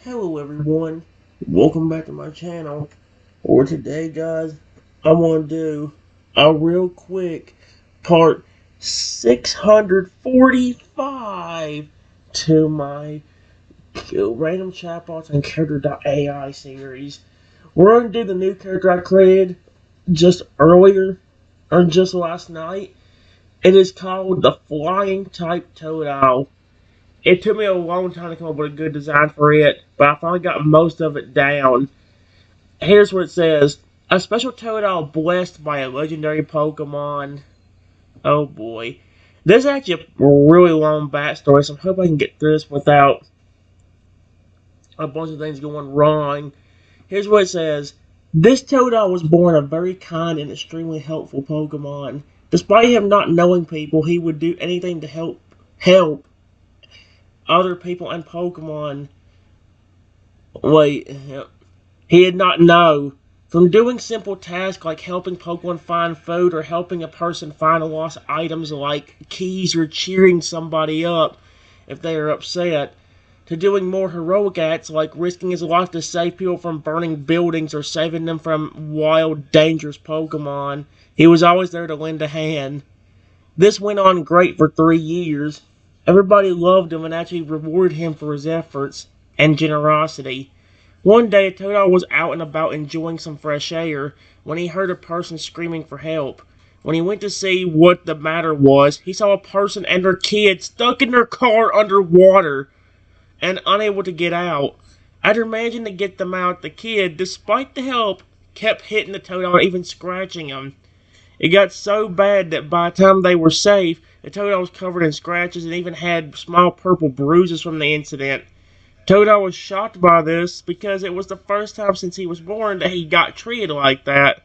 Hello everyone, welcome back to my channel. For today guys, I want to do a real quick part 645 to my random chatbots and Character.ai series. We're going to do the new character I created just earlier, or just last night. It is called the Flying Type Totodile. It took me a long time to come up with a good design for it, but I finally got most of it down. Here's what it says. A special Totodile blessed by a legendary Pokemon. Oh boy. This is actually a really long backstory, so I hope I can get through this without a bunch of things going wrong. Here's what it says. This Totodile was born a very kind and extremely helpful Pokemon. Despite him not knowing people, he would do anything to help other people and Pokemon. Wait, he did not know. From doing simple tasks like helping Pokemon find food or helping a person find lost items like keys or cheering somebody up if they are upset, to doing more heroic acts like risking his life to save people from burning buildings or saving them from wild, dangerous Pokemon, he was always there to lend a hand. This went on great for 3 years. Everybody loved him and actually rewarded him for his efforts and generosity. One day, Totodile was out and about enjoying some fresh air when he heard a person screaming for help. When he went to see what the matter was, he saw a person and their kid stuck in their car underwater and unable to get out. After managing to get them out, the kid, despite the help, kept hitting the Totodile and even scratching him. It got so bad that by the time they were safe, the Totodile was covered in scratches and even had small purple bruises from the incident. Totodile was shocked by this because it was the first time since he was born that he got treated like that.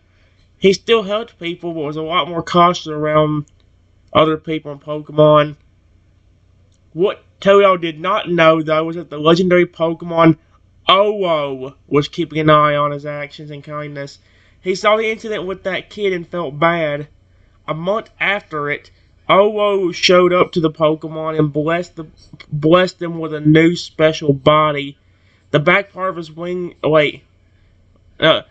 He still helped people, but was a lot more cautious around other people and Pokemon. What Totodile did not know, though, was that the legendary Pokemon Owo was keeping an eye on his actions and kindness. He saw the incident with that kid and felt bad. A month after it, Owo showed up to the Pokemon and blessed them with a new special body. The back part of his wing, with a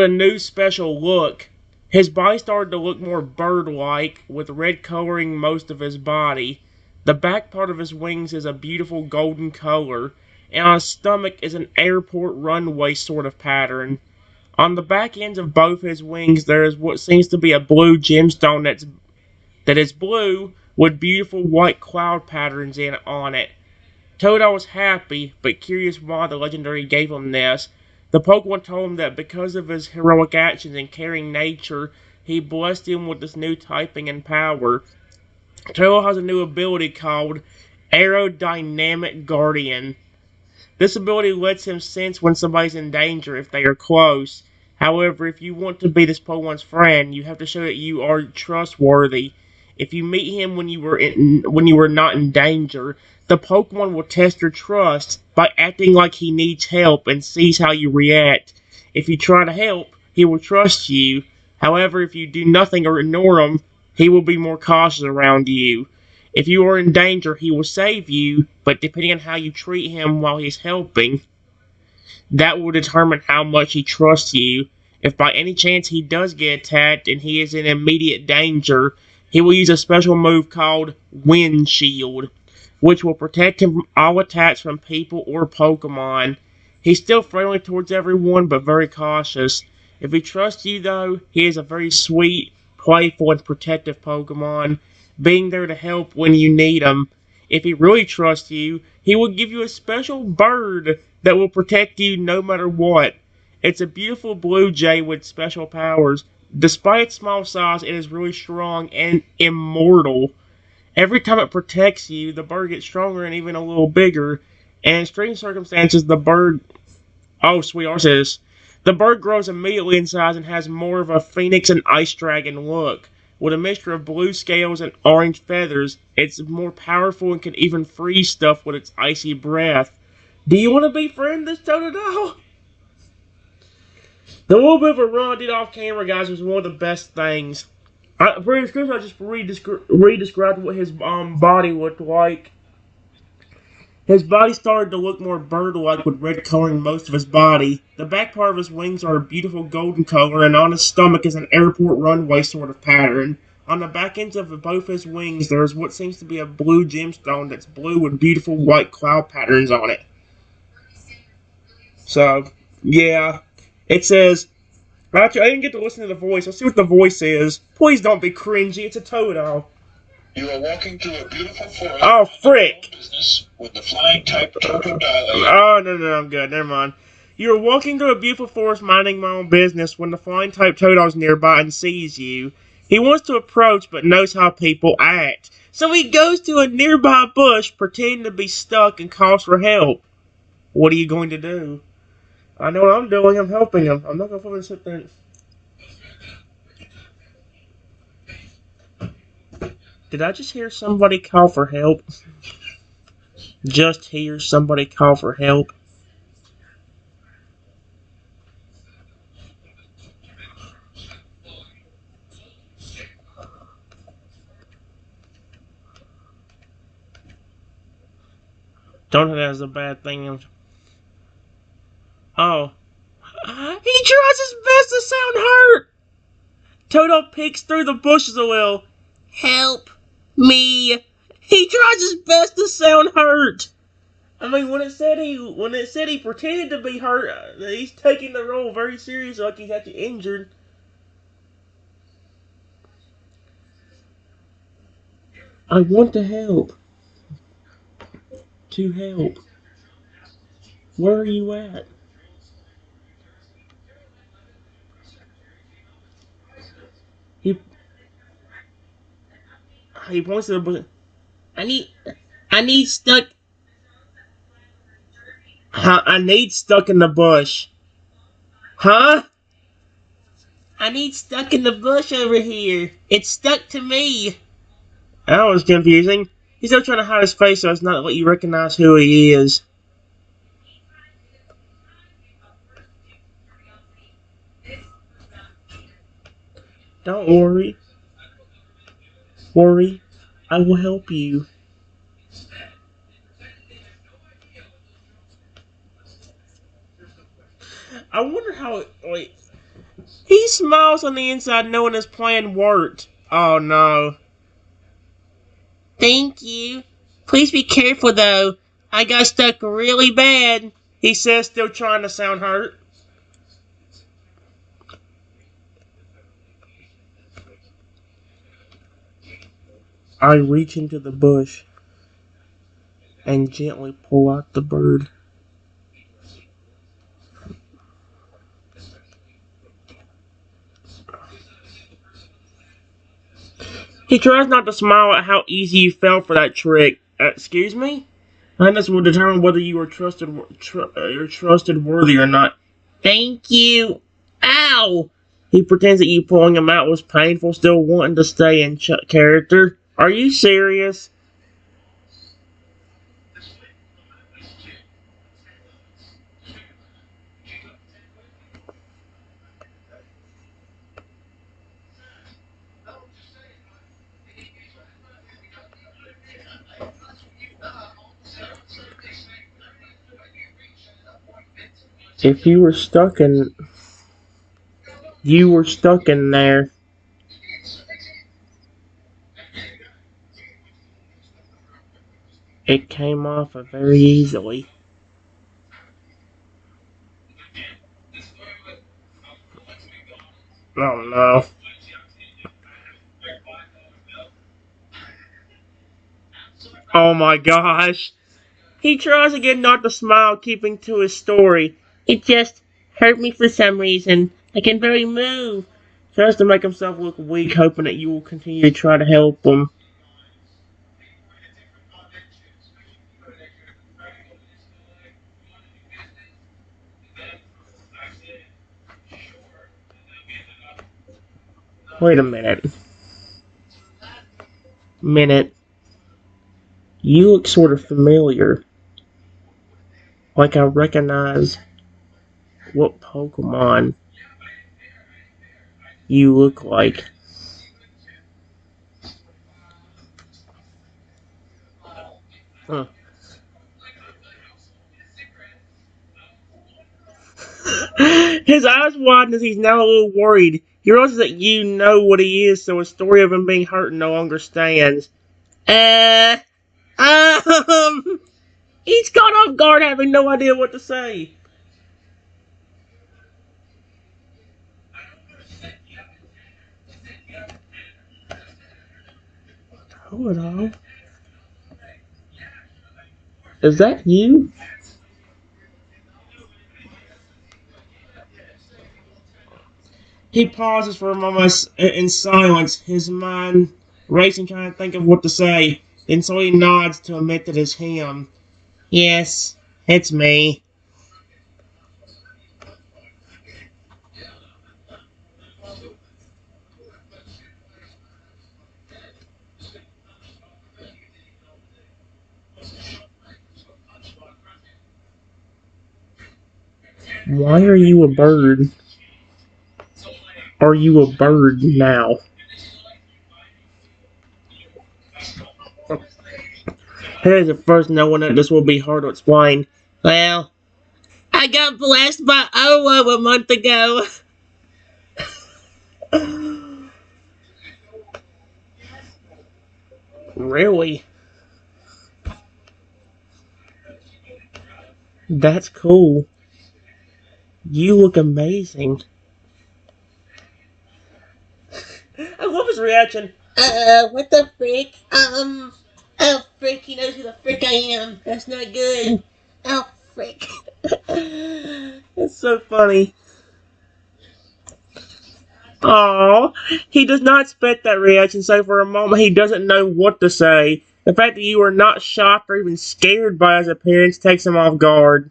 new special look. His body started to look more bird-like, with red coloring most of his body. The back part of his wings is a beautiful golden color, and on his stomach is an airport runway sort of pattern. On the back ends of both his wings, there is what seems to be a blue gemstone that is blue with beautiful white cloud patterns on it. Totodile was happy, but curious why the legendary gave him this. The Pokemon told him that because of his heroic actions and caring nature, he blessed him with this new typing and power. Totodile has a new ability called Aerodynamic Guardian. This ability lets him sense when somebody's in danger if they are close. However, if you want to be this Pokemon's friend, you have to show that you are trustworthy. If you meet him when you were not in danger, the Pokemon will test your trust by acting like he needs help and sees how you react. If you try to help, he will trust you. However, if you do nothing or ignore him, he will be more cautious around you. If you are in danger, he will save you, but depending on how you treat him while he's helping, that will determine how much he trusts you. If by any chance he does get attacked and he is in immediate danger, he will use a special move called Wind Shield, which will protect him from all attacks from people or Pokemon. He's still friendly towards everyone, but very cautious. If he trusts you, though, he is a very sweet, playful, and protective Pokemon, being there to help when you need him. If he really trusts you, he will give you a special bird that will protect you no matter what. It's a beautiful blue jay with special powers. Despite its small size, it is really strong and immortal. Every time it protects you, the bird gets stronger and even a little bigger. And in extreme circumstances, the bird... Oh, sweetheart says... The bird grows immediately in size and has more of a phoenix and ice dragon look. With a mixture of blue scales and orange feathers, it's more powerful and can even freeze stuff with its icy breath. Do you want to befriend this Totodile? The little bit of a run I did off camera, guys, was one of the best things. For the description, I just re-described what his body looked like. His body started to look more bird-like with red coloring most of his body. The back part of his wings are a beautiful golden color, and on his stomach is an airport runway sort of pattern. On the back ends of both his wings, there is what seems to be a blue gemstone that's blue with beautiful white cloud patterns on it. So, yeah. It says, actually, I didn't get to listen to the voice. Let's see what the voice is. Please don't be cringy. It's a Totodile. You are walking through a beautiful forest. Oh, frick! Business with the flying Type Totodile. Oh, no, I'm good. Never mind. You're walking through a beautiful forest minding my own business when the flying Type Totodile is nearby and sees you. He wants to approach but knows how people act. So he goes to a nearby bush pretending to be stuck and calls for help. What are you going to do? I know what I'm doing. I'm helping him. I'm not going to fucking sit there and... Did I just hear somebody call for help? Just hear somebody call for help. Don't think that's a bad thing. Oh. He tries his best to sound hurt! Toto peeks through the bushes a little. Help me. He tries his best to sound hurt. I mean, when it said he pretended to be hurt, he's taking the role very seriously, like he's actually injured. I want to help. To help. Where are you at? He points to the bush. I need stuck. Huh? I need stuck in the bush. Huh? I need stuck in the bush over here. It's stuck to me. That was confusing. He's still trying to hide his face so it's not let you recognize who he is. Don't worry. Worry. I will help you. I wonder how wait. He smiles on the inside knowing his plan worked. Oh no. Thank you. Please be careful though. I got stuck really bad. He says, still trying to sound hurt. I reach into the bush and gently pull out the bird. He tries not to smile at how easy you fell for that trick. Excuse me? Kindness will determine whether you are you're trusted worthy or not. Thank you. Ow! He pretends that you pulling him out was painful, still wanting to stay in character. Are you serious? If you were stuck in... You were stuck in there. It came off very easily. Oh no. Oh my gosh. He tries again not to smile, keeping to his story. It just hurt me for some reason. I can barely move. Tries to make himself look weak, hoping that you will continue to try to help him. Wait a minute. You look sort of familiar. Like I recognize what Pokemon you look like. Huh. His eyes widen as he's now a little worried. He realizes that you know what he is, so his story of him being hurt no longer stands. Uh, um, he's caught off guard, having no idea what to say. Hold on. Is that you? He pauses for a moment in silence, his mind racing, trying to think of what to say. Then so he nods to admit that it's him. Yes, it's me. Why are you a bird? Are you a bird now? Here's the first knowing that this will be hard to explain. Well, I got blessed by Owo a month ago. Really? That's cool. You look amazing. I love his reaction. What the frick? Oh, frick, he knows who the frick I am. That's not good. Oh, frick. It's so funny. Aww, he does not expect that reaction, so for a moment he doesn't know what to say. The fact that you are not shocked or even scared by his appearance takes him off guard.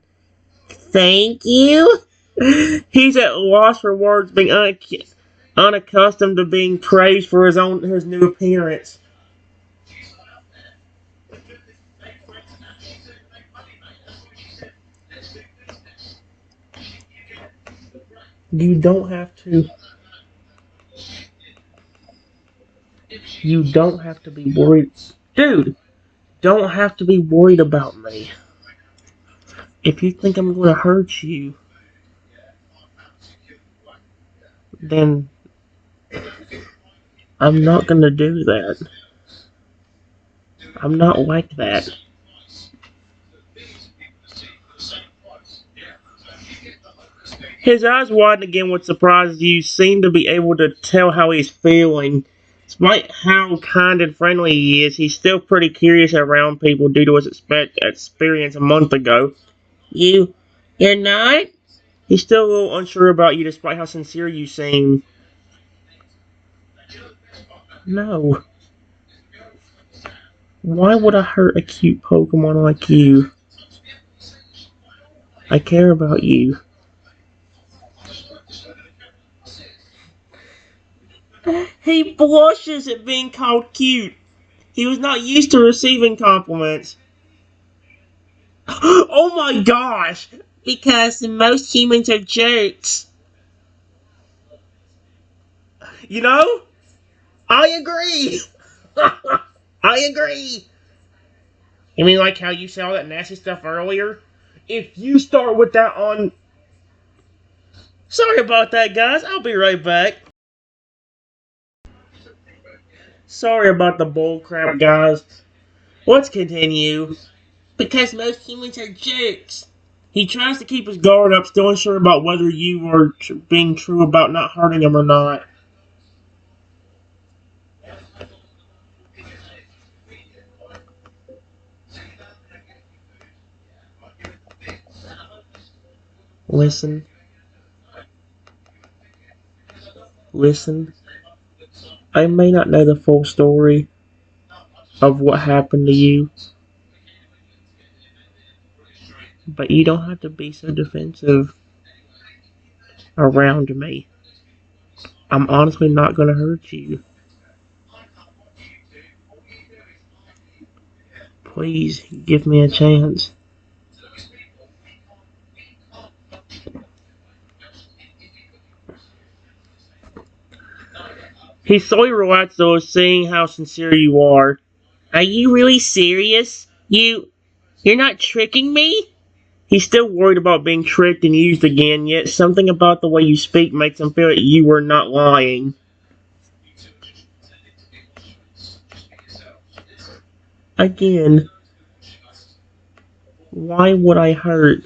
Thank you? He's at loss for words, being unaccustomed to being praised for his new appearance. You don't have to. You don't have to be worried. Dude, don't have to be worried about me. If you think I'm going to hurt you, then I'm not going to do that. I'm not like that. His eyes widen again with surprise as you seem to be able to tell how he's feeling. Despite how kind and friendly he is, he's still pretty curious around people due to his experience a month ago. You're not? He's still a little unsure about you despite how sincere you seem. No. Why would I hurt a cute Pokemon like you? I care about you. He blushes at being called cute. He was not used to receiving compliments. Oh my gosh! Because most humans are jerks. You know? I agree! I agree! You mean like how you said all that nasty stuff earlier? If you start with that on... Sorry about that, guys. I'll be right back. Sorry about the bullcrap, guys. Let's continue. Because most humans are jerks. He tries to keep his guard up, still unsure about whether you are being true about not hurting him or not. Listen. Listen. I may not know the full story of what happened to you, but you don't have to be so defensive around me. I'm honestly not going to hurt you. Please give me a chance. He's slowly relaxed though, seeing how sincere you are. Are you really serious? You're not tricking me? He's still worried about being tricked and used again, yet something about the way you speak makes him feel that you were not lying. Again, why would I hurt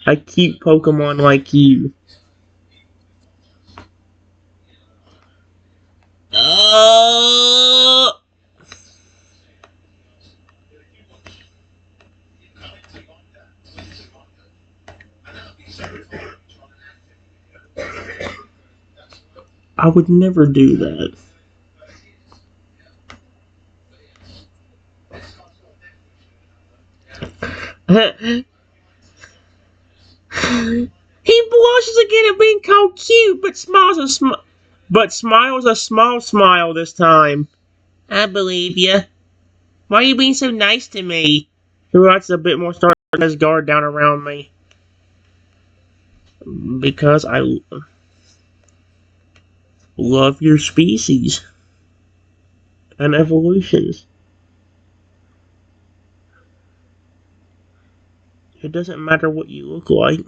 a cute Pokemon like you? Uh, I would never do that. He blushes again at being called cute, but smiles a small smile this time. I believe you. Why are you being so nice to me? Who's a bit more starting his guard down around me? Because I love your species and evolutions. It doesn't matter what you look like.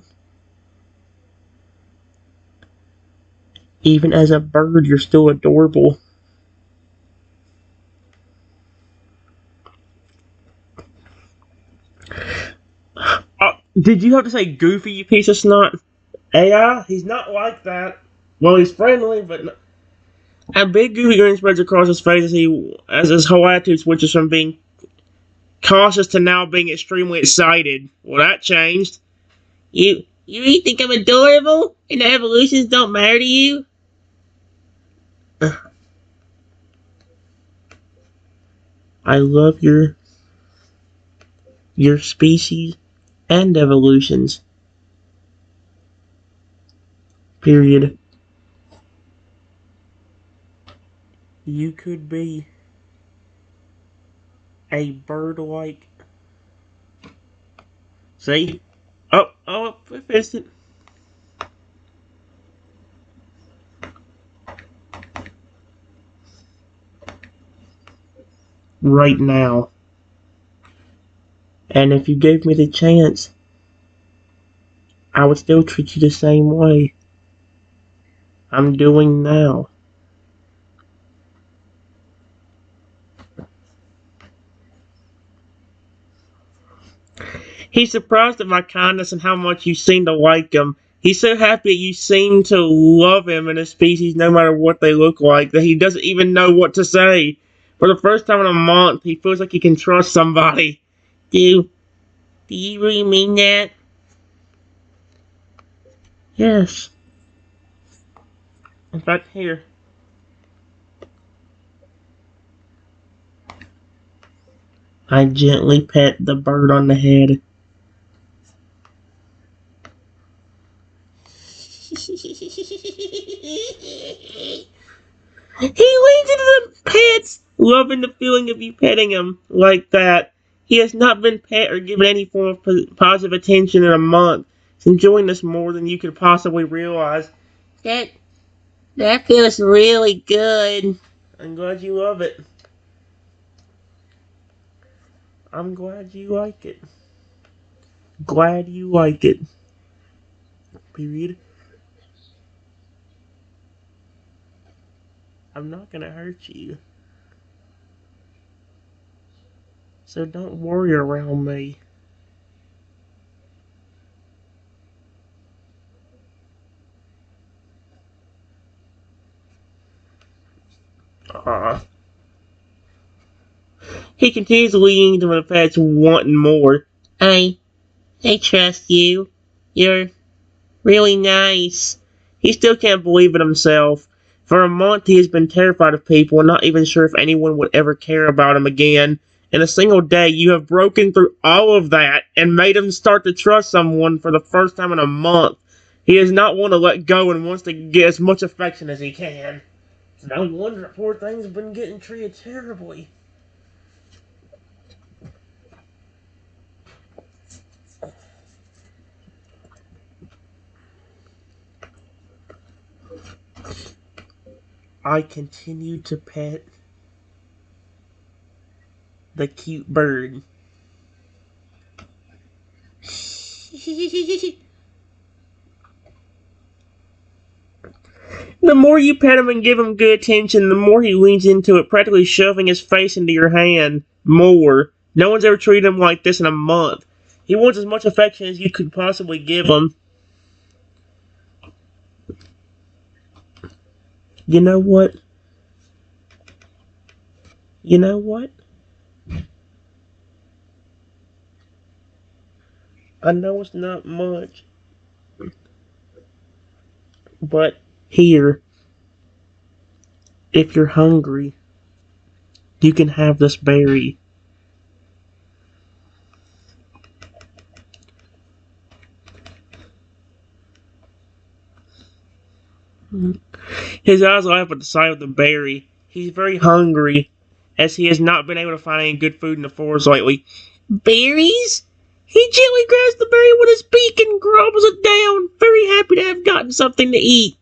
Even as a bird, you're still adorable. Did you have to say goofy, you piece of snot? AI? He's not like that. Well, he's friendly, but not. A big goofy grin spreads across his face as his whole attitude switches from being cautious to now being extremely excited. Well, that changed. You really think I'm adorable and the evolutions don't matter to you? I love your species and evolutions. Period. You could be a bird-like. See? Oh, I fixed it. Right now. And if you gave me the chance, I would still treat you the same way I'm doing now. He's surprised at my kindness and how much you seem to like him. He's so happy that you seem to love him and his species no matter what they look like that he doesn't even know what to say. For the first time in a month, he feels like he can trust somebody. Do you really mean that? Yes. In fact, here. I gently pet the bird on the head. He leans into the pets, loving the feeling of you petting him like that. He has not been pet or given any form of positive attention in a month. He's enjoying this more than you could possibly realize. That that feels really good. I'm glad you love it. I'm glad you like it. Glad you like it. Period. I'm not gonna hurt you. So don't worry around me. Aw. He continues leaning into the pets, wanting more. I trust you. You're really nice. He still can't believe it himself. For a month he has been terrified of people and not even sure if anyone would ever care about him again. In a single day you have broken through all of that and made him start to trust someone for the first time in a month. He does not want to let go and wants to get as much affection as he can. No wonder the poor thing's been getting treated terribly. I continue to pet the cute bird. The more you pet him and give him good attention, the more he leans into it, practically shoving his face into your hand more. No one's ever treated him like this in a month. He wants as much affection as you could possibly give him. You know what? You know what? I know it's not much, but here, if you're hungry, you can have this berry. His eyes light up at the sight of the berry. He's very hungry, as he has not been able to find any good food in the forest lately. Berries? He gently grabs the berry with his beak and gobbles it down, very happy to have gotten something to eat.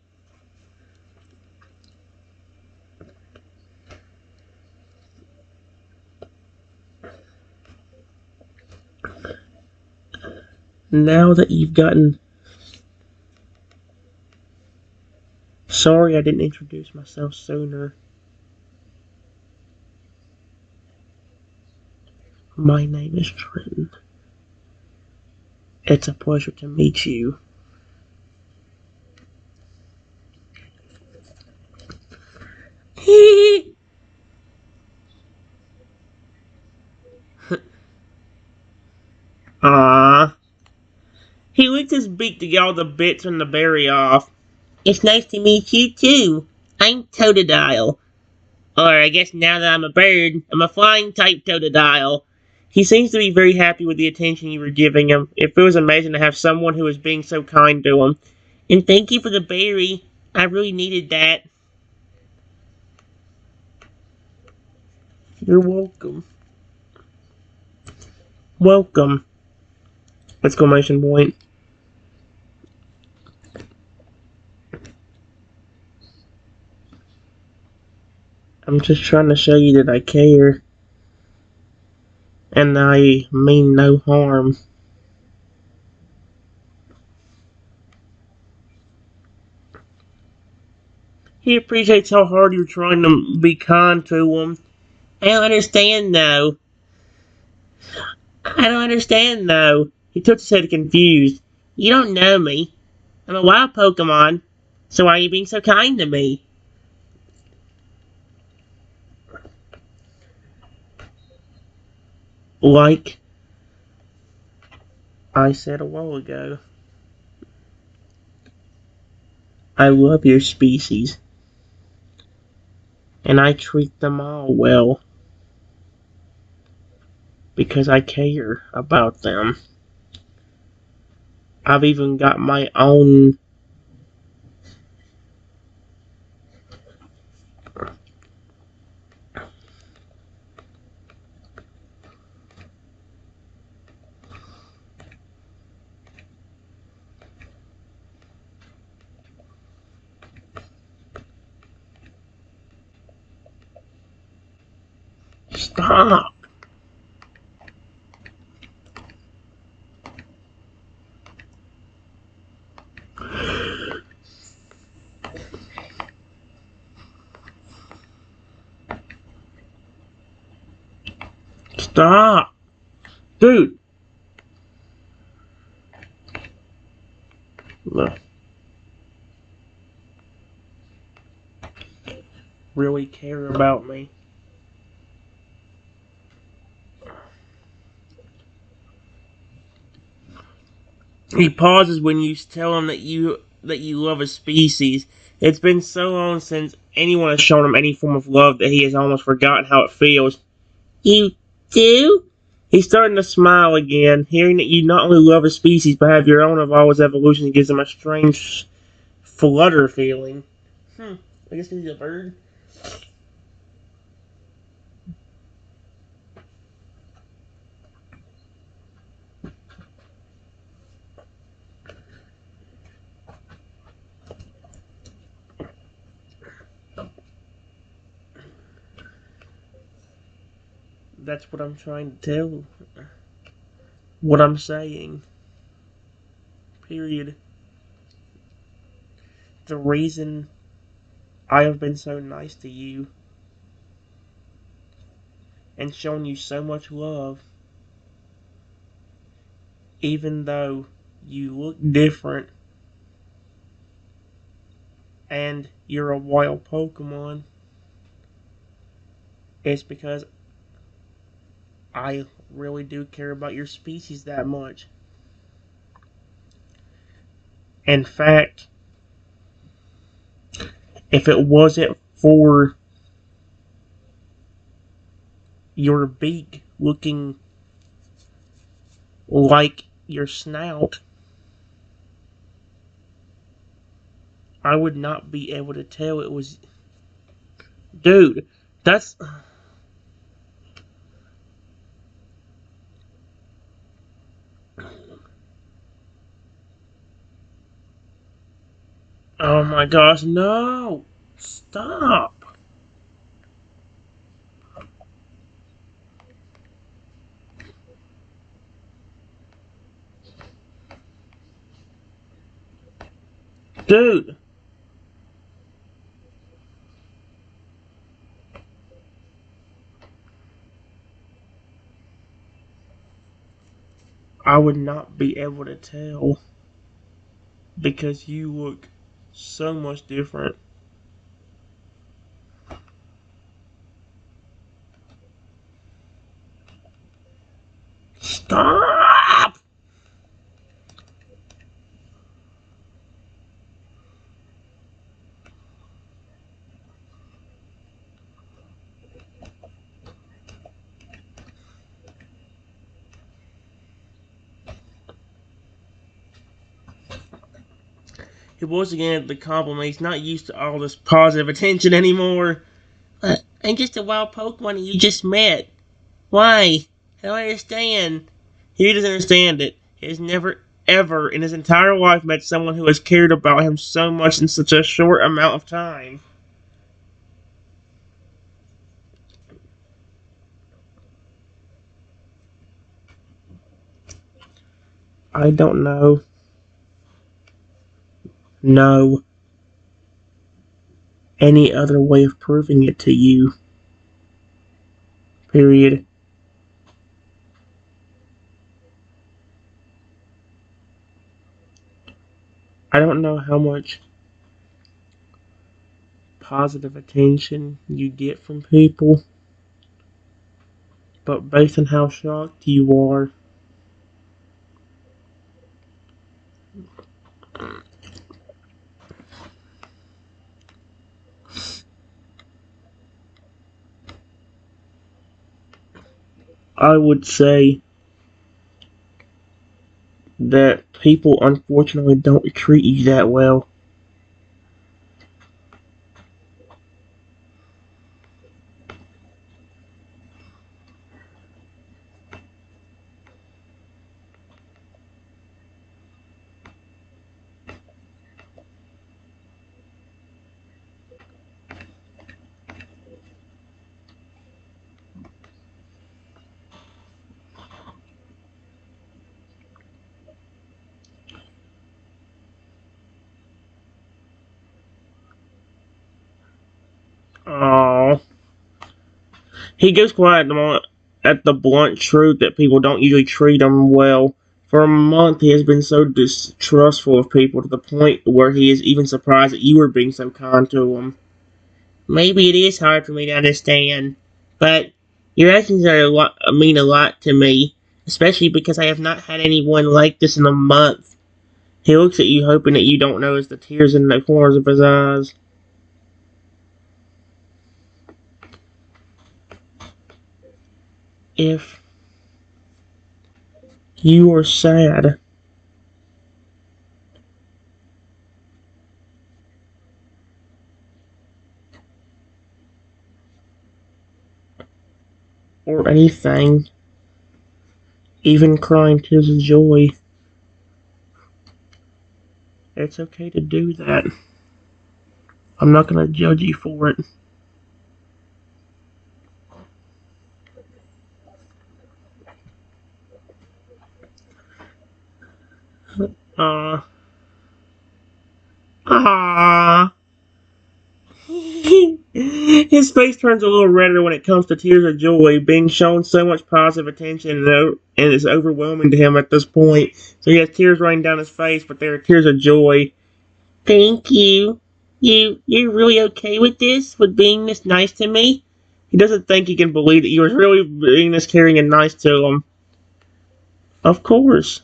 Now that you've gotten... Sorry I didn't introduce myself sooner. My name is Trenton. It's a pleasure to meet you. Ah. He licked his beak to get all the bits from the berry off. It's nice to meet you too. I'm Totodile. Or I guess now that I'm a bird, I'm a flying type Totodile. He seems to be very happy with the attention you were giving him. It feels amazing to have someone who is being so kind to him. And thank you for the berry. I really needed that. You're welcome. Welcome. Exclamation point. I'm just trying to show you that I care. And I mean no harm. He appreciates how hard you're trying to be kind to him. I don't understand though. I don't understand though. He took his head confused. You don't know me. I'm a wild Pokemon. So why are you being so kind to me? Like I said a while ago, I love your species. And I treat them all well. Because I care about them. I've even got my own Stop! Stop! Dude! Look. Really care about me. He pauses when you tell him that you love a species. It's been so long since anyone has shown him any form of love that he has almost forgotten how it feels. You do? He's starting to smile again, hearing that you not only love a species but have your own of all its evolution gives him a strange flutter feeling. I guess he's a bird. That's what I'm trying to tell. What I'm saying. Period. The reason I have been so nice to you and shown you so much love, even though you look different and you're a wild Pokemon, is because I really do care about your species that much. In fact, if it wasn't for your beak looking like your snout, I would not be able to tell it was. Dude, that's. Oh my gosh, no! Stop! Dude! I would not be able to tell because you look so much different. Stop! He was again the compliment. He's not used to all this positive attention anymore. I'm just a wild Pokemon you just met. Why? I don't understand. He doesn't understand it. He has never, ever in his entire life met someone who has cared about him so much in such a short amount of time. I don't know any other way of proving it to you. Period. I don't know how much positive attention you get from people, but based on how shocked you are, I would say that people unfortunately don't treat you that well. Aww. He goes quiet at the blunt truth that people don't usually treat him well. For a month, he has been so distrustful of people to the point where he is even surprised that you are being so kind to him. Maybe it is hard for me to understand, but your actions mean a lot to me, especially because I have not had anyone like this in a month. He looks at you, hoping that you don't notice the tears in the corners of his eyes. If you are sad, or anything, even crying tears of joy, it's okay to do that. I'm not going to judge you for it. Ah. Ah. His face turns a little redder when it comes to tears of joy, being shown so much positive attention and it's overwhelming to him at this point. So he has tears running down his face, but they are tears of joy. Thank you. You're really okay with this? With being this nice to me? He doesn't think he can believe that you were really being this caring and nice to him. Of course.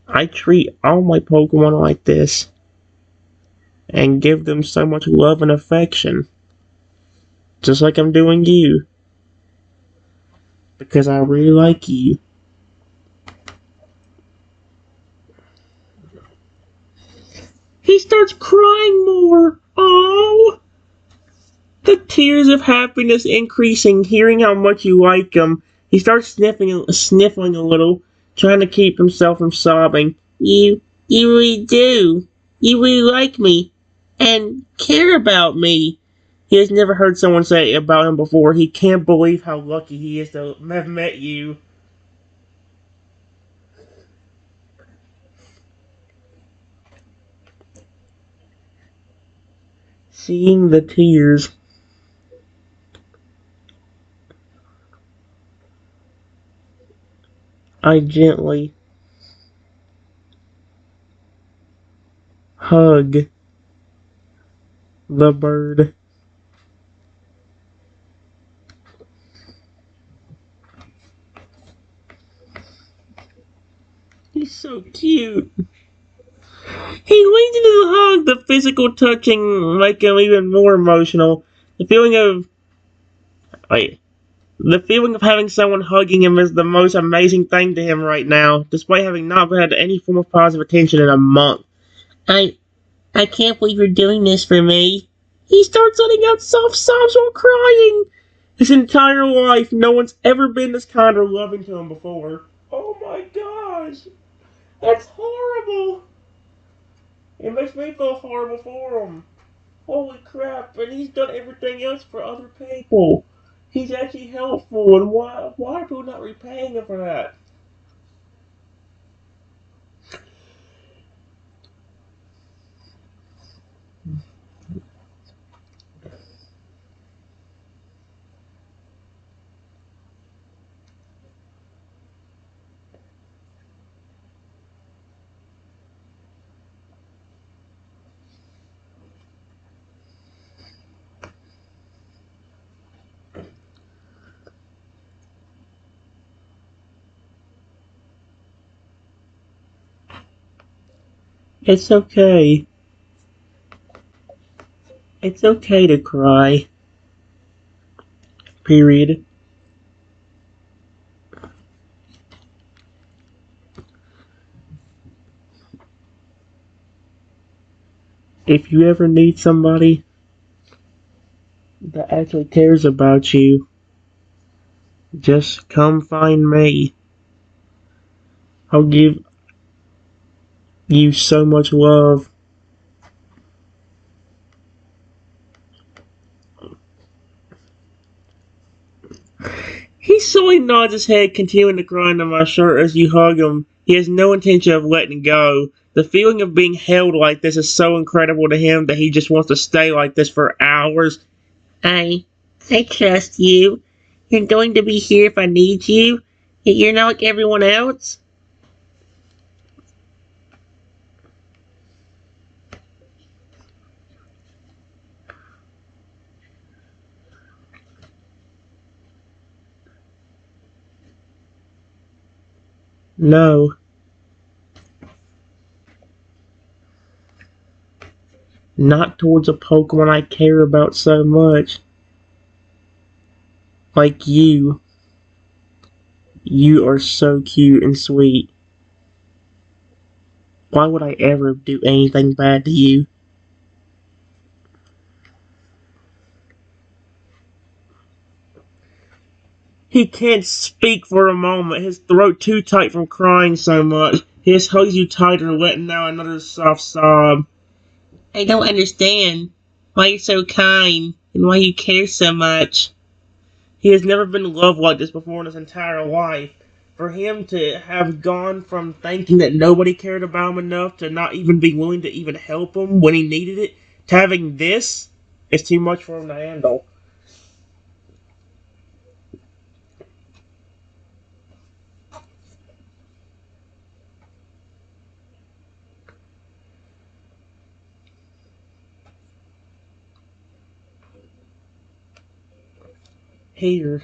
I treat all my Pokemon like this. And give them so much love and affection. Just like I'm doing you. Because I really like you. He starts crying more. Oh, the tears of happiness increasing, hearing how much you like him. He starts sniffling a little, trying to keep himself from sobbing. You really do. You really like me, and care about me. He has never heard someone say it about him before. He can't believe how lucky he is to have met you. Seeing the tears, I gently hug the bird. He's so cute. He leans into the hug, the physical touching make him even more emotional. The feeling of wait, the feeling of having someone hugging him is the most amazing thing to him right now, despite having not had any form of positive attention in a month. I can't believe you're doing this for me. He starts letting out soft sobs while crying. His entire life, no one's ever been this kind or loving to him before. Oh my gosh, that's horrible. It makes me feel horrible for him. Holy crap, and he's done everything else for other people. He's actually helpful, and why are people not repaying him for that? It's okay. It's okay to cry. Period. If you ever need somebody that actually cares about you, just come find me. I'll give you so much love. He slowly nods his head, continuing to cry into my shirt as you hug him. He has no intention of letting go. The feeling of being held like this is so incredible to him that he just wants to stay like this for hours. I I trust you. You're going to be here if I need you. You're not like everyone else. No, not towards a Pokemon I care about so much. Like you. You are so cute and sweet. Why would I ever do anything bad to you? He can't speak for a moment, his throat too tight from crying so much. He just hugs you tighter, letting out another soft sob. I don't understand why you're so kind and why you care so much. He has never been loved like this before in his entire life. For him to have gone from thinking that nobody cared about him enough to not even be willing to even help him when he needed it, to having this, is too much for him to handle. Here,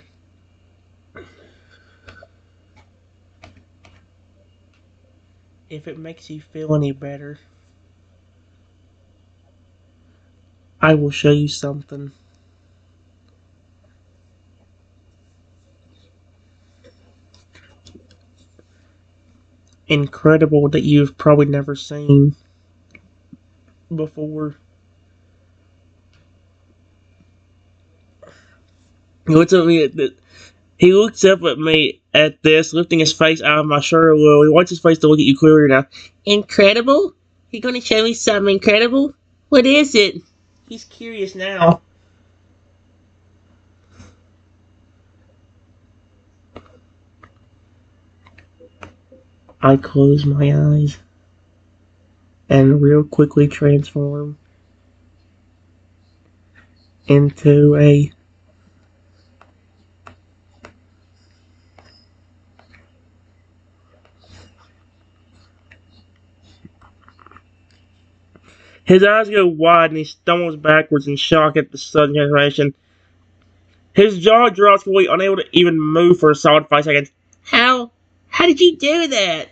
if it makes you feel any better, I will show you something incredible that you've probably never seen before. He looks at me he looks up at me at this, lifting his face out of my shirt a little. He wants his face to look at you clearer now. Incredible? You gonna show me something incredible? What is it? He's curious now. I close my eyes and real quickly transform into a his eyes go wide and he stumbles backwards in shock at the sudden transformation. His jaw drops fully, unable to even move for a solid 5 seconds. How did you do that?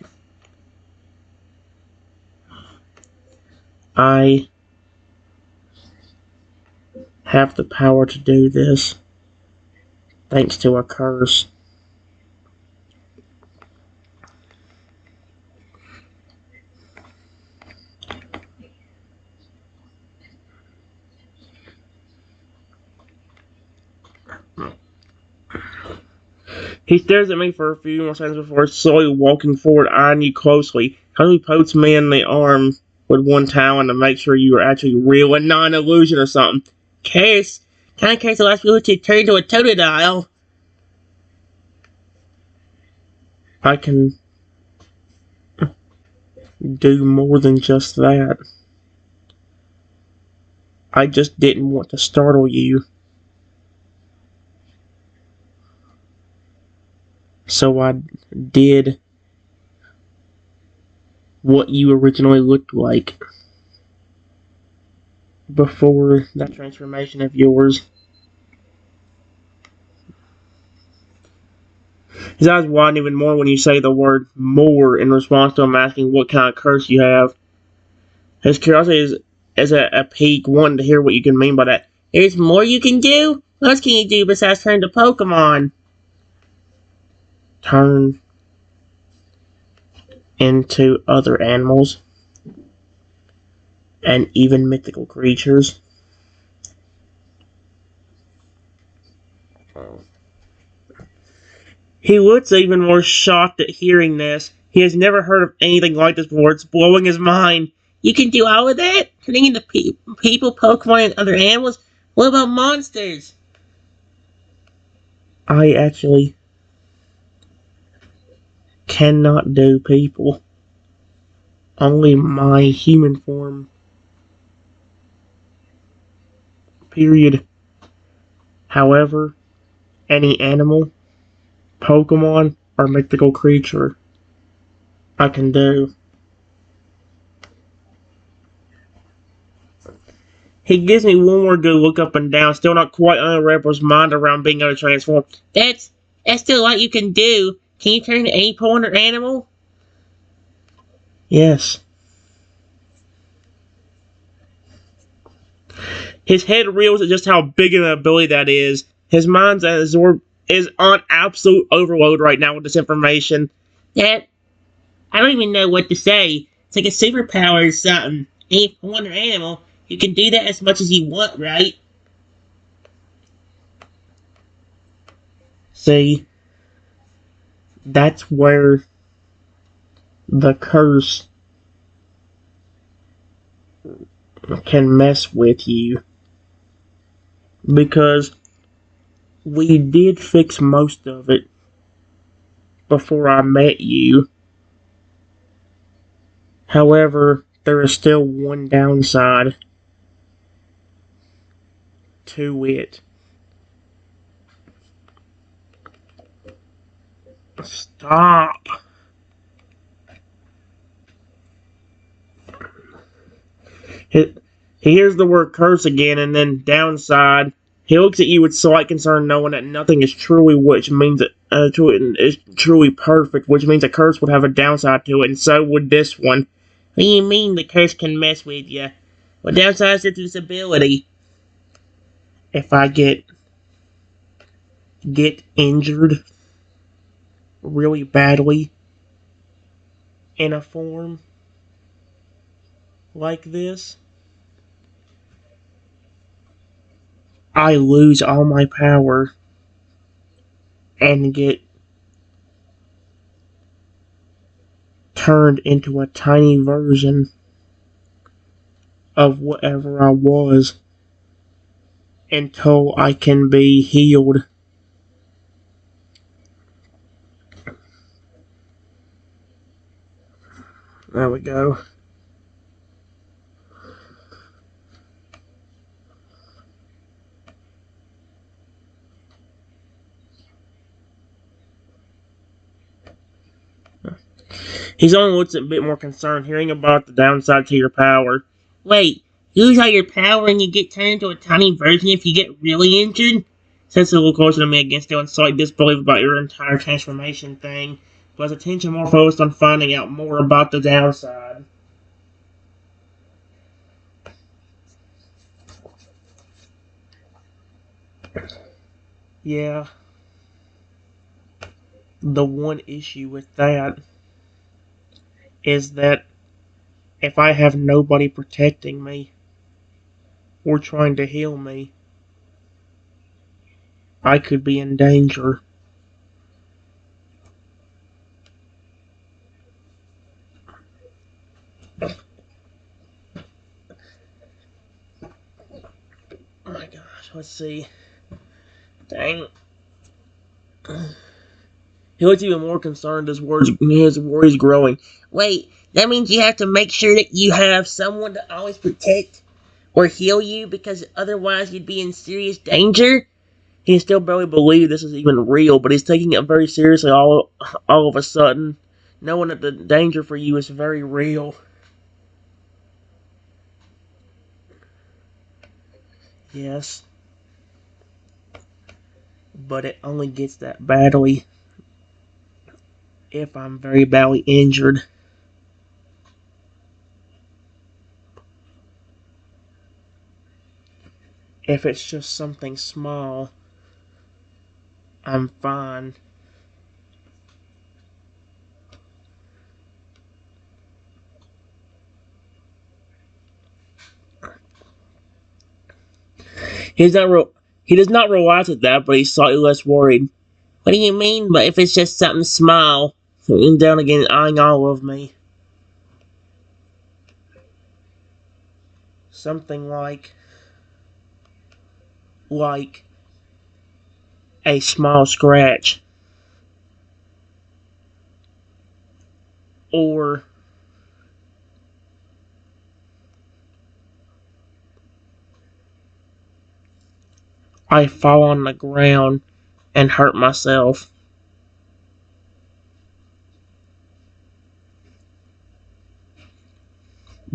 I have the power to do this, thanks to a curse. He stares at me for a few more seconds before slowly walking forward, eyeing you closely. He pokes me in the arm with one talon to make sure you are actually real and not an illusion or something. Kind of case the last people to turn into a Totodile. I can do more than just that. I just didn't want to startle you. So I did what you originally looked like before that transformation of yours. His eyes widen even more when you say the word more in response to him asking what kind of curse you have. His curiosity is at a peak, wanting to hear what you can mean by that. There's more you can do? What else can you do besides turn to Pokemon? Turn into other animals and even mythical creatures. He looks even more shocked at hearing this. He has never heard of anything like this before. It's blowing his mind. You can do all of that? Turning into people, Pokemon, and other animals? What about monsters? I actually cannot do people. Only my human form. Period. However, any animal, Pokemon, or mythical creature I can do. He gives me one more good look up and down, still not quite unwrap his mind around being able to transform. That's still a lot you can do. Can you turn into any Pokemon or animal? Yes. His head reels at just how big of an ability that is. His mind's is on absolute overload right now with this information. That I don't even know what to say. It's like a superpower or something. Any Pokemon or animal, you can do that as much as you want, right? See, that's where the curse can mess with you. Because we did fix most of it before I met you. However, there is still one downside to it. Stop. He hears the word curse again, and then downside. He looks at you with slight concern, knowing that nothing is truly which means is truly perfect, which means a curse would have a downside to it, and so would this one. What do you mean the curse can mess with you? What downside is its ability? If I get injured really badly in a form like this, I lose all my power and get turned into a tiny version of whatever I was until I can be healed. There we go. He's only looks a bit more concerned, hearing about the downside to your power. Wait, lose all your power and you get turned into a tiny version if you get really injured? Says a little closer to me again, still in slight disbelief about your entire transformation thing, but his attention more focused on finding out more about the downside. Yeah. The one issue with that is that if I have nobody protecting me or trying to heal me, I could be in danger. Oh my gosh, let's see. Dang. He looks even more concerned as his worries growing. Wait, that means you have to make sure that you have someone to always protect or heal you, because otherwise you'd be in serious danger? He still barely believes this is even real, but he's taking it very seriously all of a sudden, knowing that the danger for you is very real. Yes. But it only gets that badly if I'm very badly injured. If it's just something small, I'm fine. He does not realize at that, but he's slightly less worried. What do you mean? But if it's just something small? Looking down again, eyeing all of me. Something like a small scratch. Or I fall on the ground and hurt myself.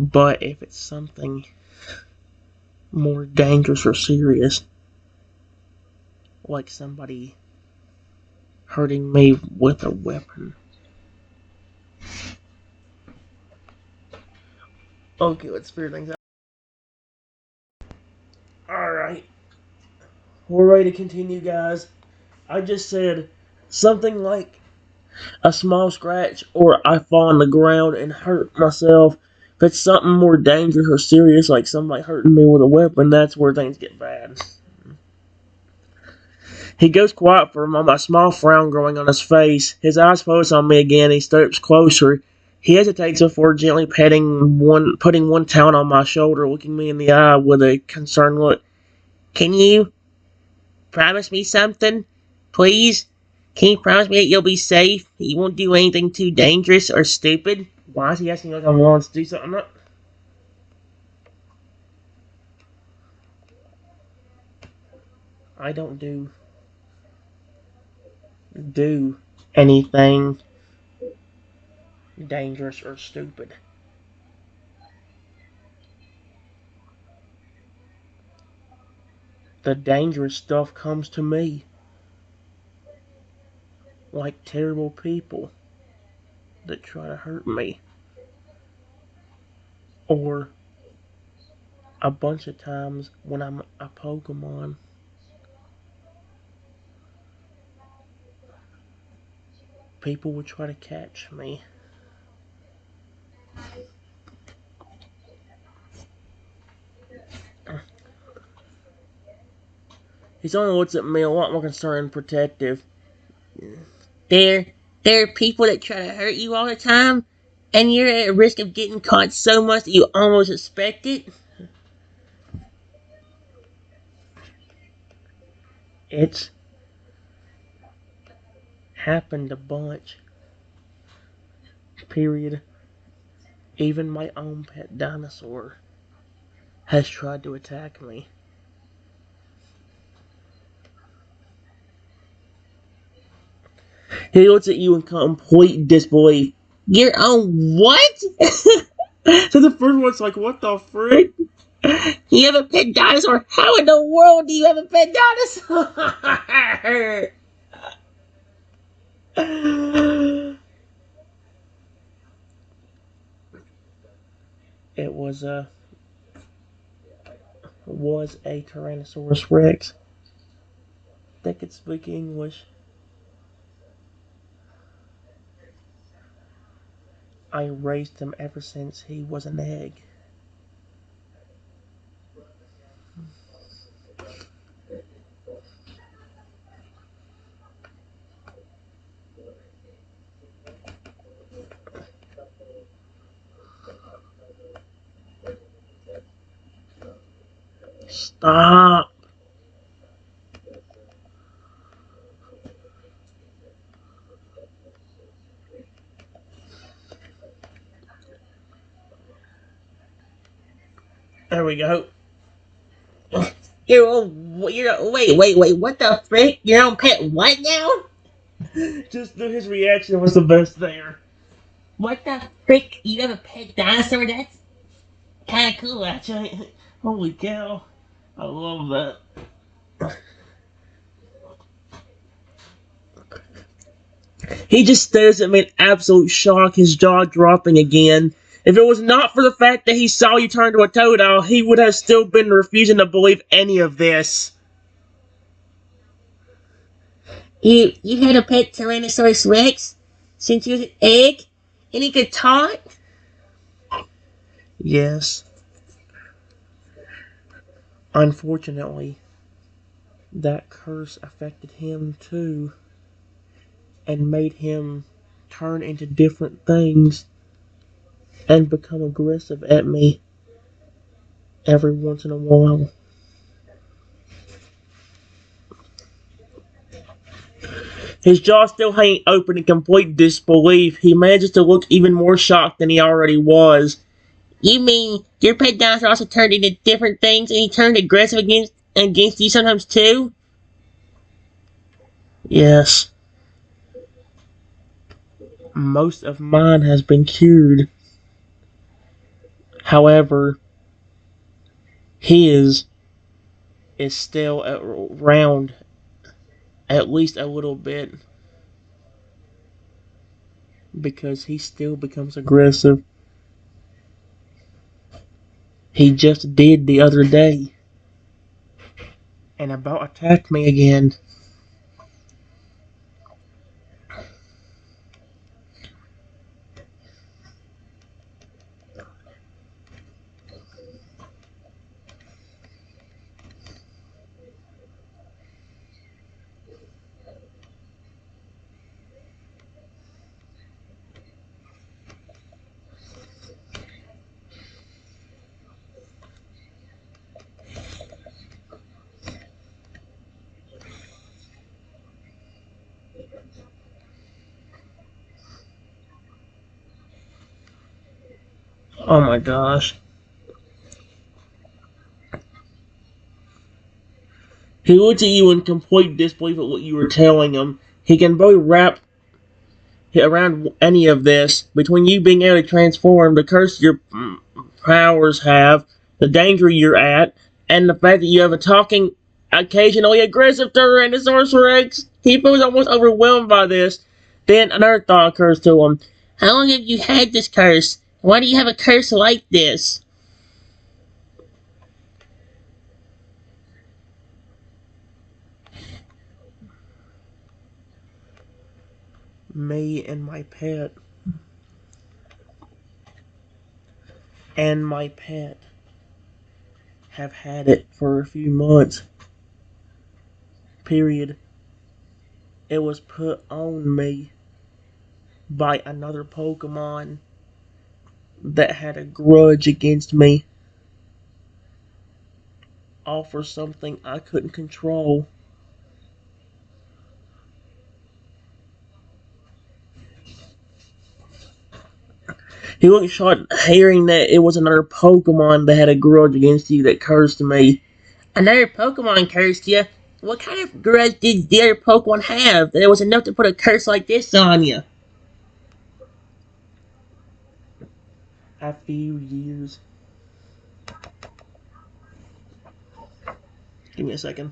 But if it's something more dangerous or serious, like somebody hurting me with a weapon. Okay, let's figure things out. Alright. We're ready to continue, guys. I just said something like a small scratch or I fall on the ground and hurt myself. If it's something more dangerous or serious, like somebody hurting me with a weapon, that's where things get bad. He goes quiet for a moment, a small frown growing on his face. His eyes focus on me again. He steps closer. He hesitates before gently putting one talon on my shoulder, looking me in the eye with a concerned look. Can you promise me something, please? Can you promise me that you'll be safe? You won't do anything too dangerous or stupid? Why is he asking like I'm willing to do something? I'm not. I don't do anything dangerous or stupid. The dangerous stuff comes to me. Like terrible people that try to hurt me. Or a bunch of times when I'm a Pokemon, people would try to catch me. He's only looks at me a lot more concerned and protective. There, there are people that try to hurt you all the time, and you're at risk of getting caught so much that you almost expect it. It's happened a bunch. Period. Even my own pet dinosaur has tried to attack me. He looks at you in complete disbelief. Your own what? So the first one's like, what the frick? You have a pet dinosaur? How in the world do you have a pet dinosaur? It was a Tyrannosaurus Rex that could speak English. I raised him ever since he was an egg. Stop! There we go. Wait, what the frick? Your own pet what now? Just his reaction was the best there. What the frick? You have a pet dinosaur? That's kind of cool, actually. Holy cow. I love that. He just stares at me in absolute shock, his jaw dropping again. If it was not for the fact that he saw you turn to a Totodile, he would have still been refusing to believe any of this. You had a pet Tyrannosaurus Rex since you was an egg? And he could talk? Yes. Unfortunately, that curse affected him too, and made him turn into different things and become aggressive at me every once in a while. His jaw still hanging open in complete disbelief, he manages to look even more shocked than he already was. You mean your pet dinosaur also turned into different things and he turned aggressive against you sometimes too? Yes. Most of mine has been cured. However, his is still around at least a little bit because he still becomes aggressive. He just did the other day and about attacked me again. Oh my gosh. He looked at you in complete disbelief at what you were telling him. He can barely wrap around any of this. Between you being able to transform, the curse your powers have, the danger you're at, and the fact that you have a talking, occasionally aggressive Tyrannosaurus Rex, he was almost overwhelmed by this. Then another thought occurs to him. How long have you had this curse? Why do you have a curse like this? Me and my pet. And my pet have had it for a few months. Period. It was put on me by another Pokemon that had a grudge against me, all for something I couldn't control. He wasn't shocked hearing that it was another Pokemon that had a grudge against you that cursed me. Another Pokemon cursed you? What kind of grudge did the other Pokemon have that it was enough to put a curse like this on you? A few years. Give me a second.